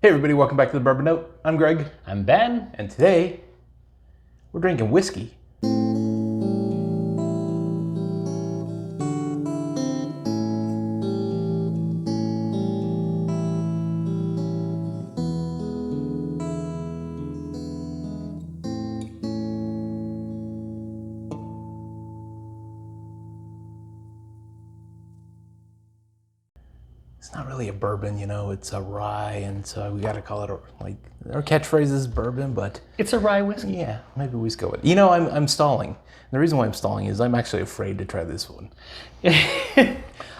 Hey everybody, welcome back to the Bourbon Note. I'm Greg. I'm Ben. And today, we're drinking whiskey. It's not really a bourbon, you know, it's a rye, and so we gotta call it, like, our catchphrase is bourbon, but... It's a rye whiskey. Yeah, maybe we just go with it. You know, I'm stalling. The reason why I'm stalling is I'm actually afraid to try this one. This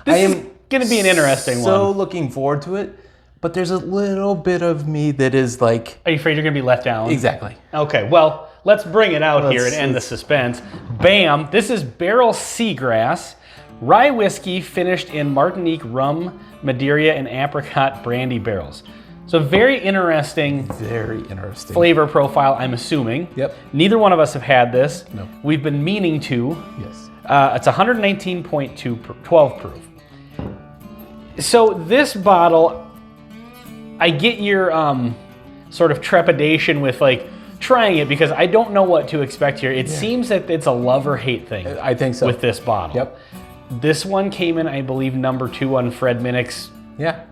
is going to be an interesting one. So looking forward to it, but there's a little bit of me that is like... Are you afraid you're going to be let down? Exactly. Okay, well, let's bring it out here and end the suspense. Bam! This is Barrell Seagrass, rye whiskey finished in Martinique rum, Madeira, and apricot brandy barrels. So very interesting flavor profile, I'm assuming. Yep. Neither one of us have had this. No. We've been meaning to. Yes. It's 119.2, 12 proof. So this bottle, I get your sort of trepidation with like trying it because I don't know what to expect here. It seems that it's a love or hate thing. I think so. With this bottle. Yep. This one came in, I believe, #2 on Fred Minnick's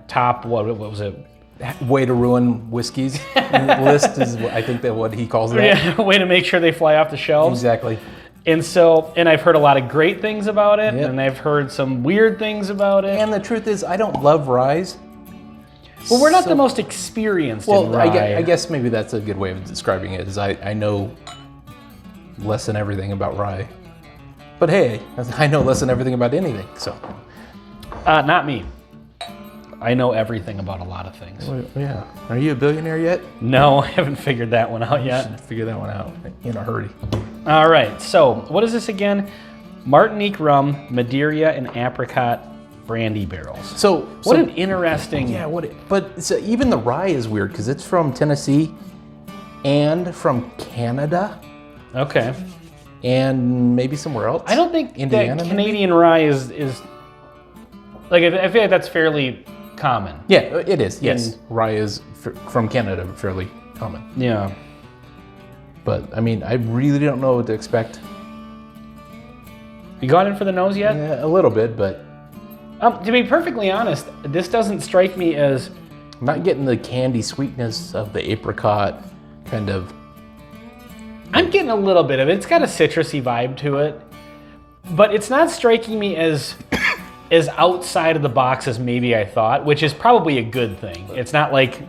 top, what was it? Way to ruin whiskeys list is, I think, that what he calls that. Yeah, way to make sure they fly off the shelves. Exactly. And so, and I've heard a lot of great things about it, and I've heard some weird things about it. And the truth is, I don't love ryes. Well, we're not the most experienced in rye. I guess maybe that's a good way of describing it, is I know less than everything about rye. But hey, I know less than everything about anything, so. Not me. I know everything about a lot of things. Well, yeah. Are you a billionaire yet? No, I haven't figured that one out yet. You should figure that one out in a hurry. All right, so what is this again? Martinique rum, Madeira, and apricot brandy barrels. So what an interesting... Yeah, but even the rye is weird because it's from Tennessee and from Canada. Okay. And maybe somewhere else. I don't think Indiana, that Canadian rye is like, I feel like that's fairly common. Yeah, it is, yes. Rye is from Canada, fairly common. Yeah. But, I mean, I really don't know what to expect. You got in for the nose yet? Yeah, a little bit, but... To be perfectly honest, this doesn't strike me as... I'm not getting the candy sweetness of the apricot kind of... I'm getting a little bit of it. It's got a citrusy vibe to it. But it's not striking me as outside of the box as maybe I thought, which is probably a good thing. It's not like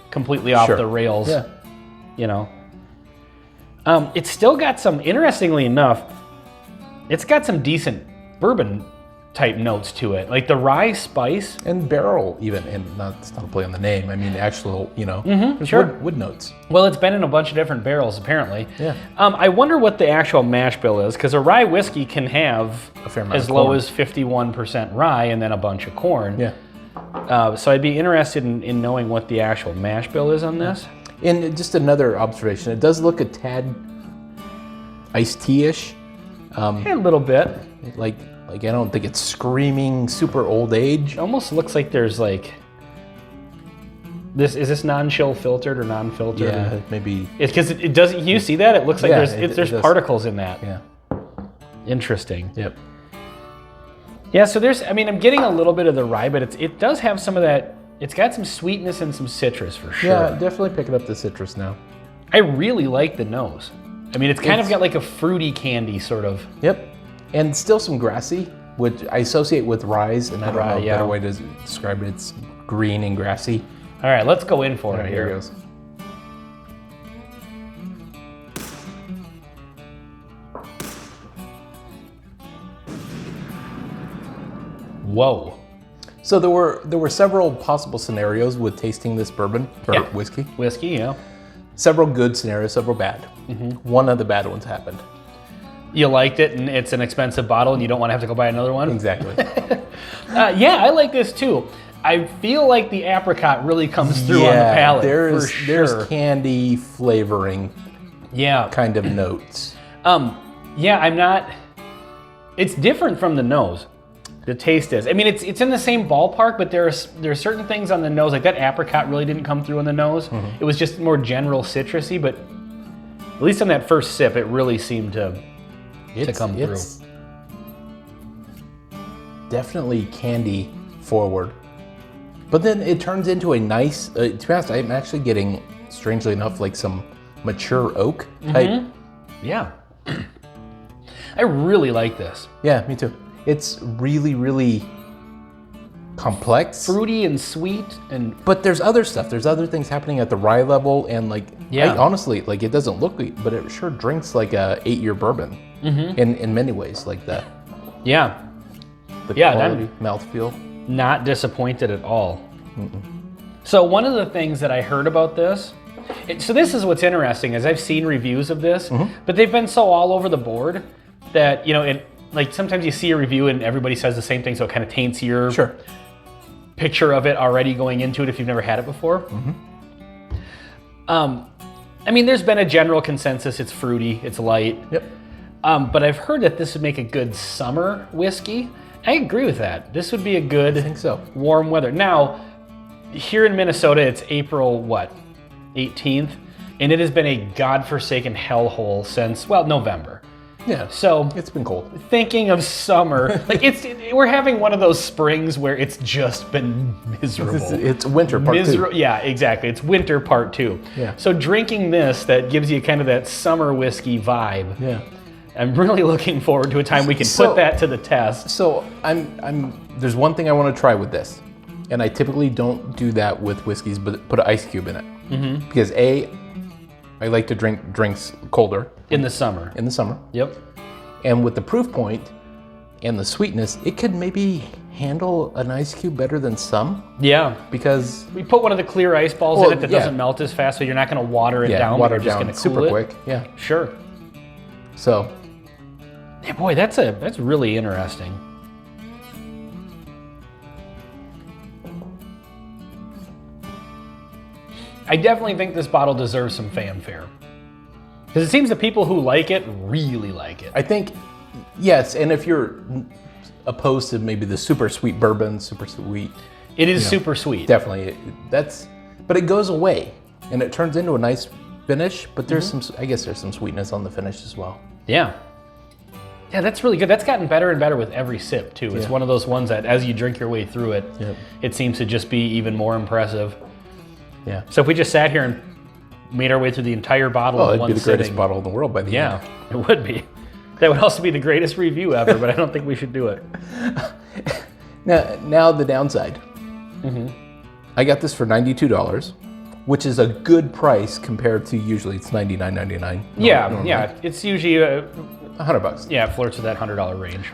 completely off the rails, you know. It's still got some, interestingly enough, it's got some decent bourbon type notes to it. Like the rye spice. And barrel even, and not to play on the name, I mean the actual, you know, wood notes. Well, it's been in a bunch of different barrels apparently. Yeah. I wonder what the actual mash bill is, because a rye whiskey can have a fair amount as low as 51% rye and then a bunch of corn. Yeah. So I'd be interested in knowing what the actual mash bill is on this. And just another observation, it does look a tad iced tea-ish. A little bit. Like I don't think it's screaming super old age. It almost looks like there's like, is this non-chill filtered or non-filtered? Yeah, maybe. It's because it doesn't, you see that? It looks like there's particles in that. Yeah. Interesting. Yep. Yeah, so I'm getting a little bit of the rye, but it does have some of that, it's got some sweetness and some citrus for sure. Yeah, definitely picking up the citrus now. I really like the nose. I mean, it's kind of got like a fruity candy sort of. Yep. And still some grassy, which I associate with ryes, and I don't know a better way to describe it. It's green and grassy. All right, let's go in for it here. Here it goes. Whoa. So there were several possible scenarios with tasting this bourbon or whiskey. Whiskey, yeah. Several good scenarios, several bad. One of the bad ones happened. You liked it, and it's an expensive bottle, and you don't want to have to go buy another one? Exactly. Yeah, I like this too. I feel like the apricot really comes through on the palate. There's candy flavoring kind of notes. Yeah, I'm not... It's different from the nose. The taste is. I mean, it's in the same ballpark, but there are certain things on the nose, like that apricot really didn't come through on the nose. It was just more general citrusy, but at least on that first sip, it really seemed to come through. It's definitely candy forward. But then it turns into a nice, to be honest, I'm actually getting, strangely enough, like some mature oak type. Yeah. I really like this. Yeah, me too. It's really, really complex. Fruity and sweet But there's other stuff. There's other things happening at the rye level, and like, honestly, like it doesn't look, but it sure drinks like a 8-year bourbon in many ways, like that. Yeah. The quality, mouthfeel. Not disappointed at all. So one of the things that I heard about this, so this is what's interesting, is I've seen reviews of this, but they've been so all over the board that, like sometimes you see a review and everybody says the same thing, so it kind of taints your picture of it already going into it if you've never had it before. I mean, there's been a general consensus, it's fruity, it's light. Yep. But I've heard that this would make a good summer whiskey. I agree with that. This would be a good I think so. warm weather. Now, here in Minnesota, it's April, 18th? And it has been a godforsaken hellhole since, November. Yeah, So it's been cold. thinking of summer, like we're having one of those springs where it's just been miserable. It's winter part 2. Yeah, exactly. It's winter part 2. Yeah. So drinking this, that gives you kind of that summer whiskey vibe. Yeah. I'm really looking forward to a time we can put that to the test. So there's one thing I want to try with this, and I typically don't do that with whiskeys, but put an ice cube in it. Because I like to drink drinks colder. In the summer. In the summer. Yep. And with the proof point and the sweetness, it could maybe handle an ice cube better than some. Yeah. Because we put one of the clear ice balls in it that doesn't melt as fast, so you're not going to water it down. Water but you're down just gonna super cool quick. Yeah. Sure. So. Yeah, boy, that's really interesting. I definitely think this bottle deserves some fanfare. Because it seems that people who like it really like it. I think, yes, and if you're opposed to maybe the super sweet bourbon, super sweet. It is super sweet. Definitely. But it goes away and it turns into a nice finish, but there's I guess there's some sweetness on the finish as well. Yeah. Yeah, that's really good. That's gotten better and better with every sip, too. It's one of those ones that as you drink your way through it, it seems to just be even more impressive. Yeah. So if we just sat here and made our way through the entire bottle in one it'd be the greatest sitting, bottle in the world by the end. it would be. That would also be the greatest review ever, but I don't think we should do it. Now the downside. I got this for $92, which is a good price compared to usually it's $99.99. Yeah, it's usually $100. Yeah, it flirts with that $100 range.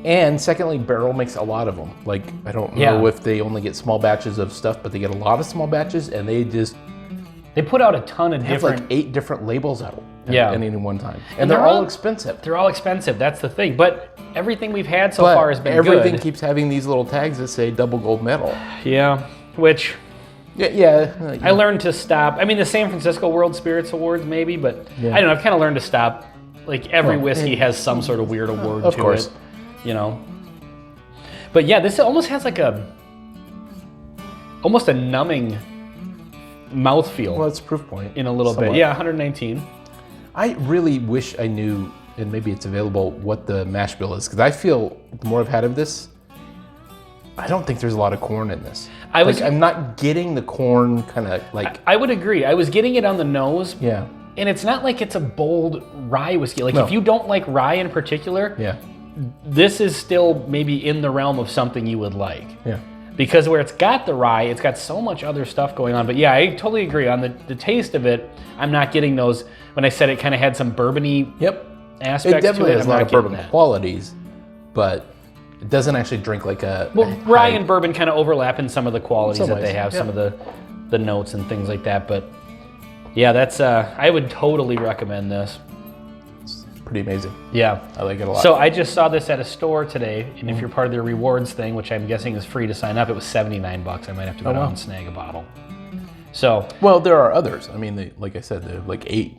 And secondly, Barrell makes a lot of them. Like, I don't know if they only get small batches of stuff, but they get a lot of small batches, and they put out a ton of different... have like 8 different labels out at any one time. And they're all expensive. They're all expensive, that's the thing. But everything we've had so far has been everything good. keeps having these little tags that say double gold medal. Yeah, which... I learned to stop. I mean, the San Francisco World Spirits Awards, maybe, but I don't know. I've kind of learned to stop. Like, every whiskey has some sort of weird award to it. You know? But yeah, this almost has like almost a numbing mouthfeel. Well, it's proof point. In a little bit. Yeah, 119. I really wish I knew, and maybe it's available, what the mash bill is. Because I feel the more I've had of this, I don't think there's a lot of corn in this. I'm not getting the corn kind of like... I would agree. I was getting it on the nose. Yeah. And it's not like it's a bold rye whiskey. Like, if you don't like rye in particular, this is still maybe in the realm of something you would like. Yeah. Because where it's got the rye, it's got so much other stuff going on. But yeah, I totally agree. On the taste of it, I'm not getting those. When I said it kind of had some bourbon-y aspects to it, it definitely has a lot of bourbon that. qualities, but it doesn't actually drink like a... Well, rye and bourbon kind of overlap in some of the qualities that they have, yeah. some of the notes and things like that. But yeah, that's I would totally recommend this. It's pretty amazing. Yeah. I like it a lot. So I just saw this at a store today, and if you're part of their rewards thing, which I'm guessing is free to sign up, it was $79. I might have to go down and snag a bottle. So... Well, there are others. I mean, like I said, they're like 8.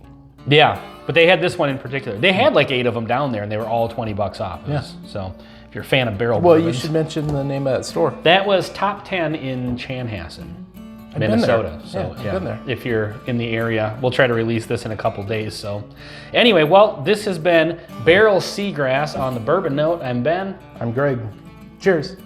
Yeah, but they had this one in particular. They had like 8 of them down there, and they were all $20 off. So if you're a fan of barrel Well, bourbons. you should mention the name of that store. That was top 10 in Chanhassen, Minnesota. So I've been there. If you're in the area, we'll try to release this in a couple days. So anyway, well, this has been Barrell Seagrass on the Bourbon Note. I'm Ben. I'm Greg. Cheers.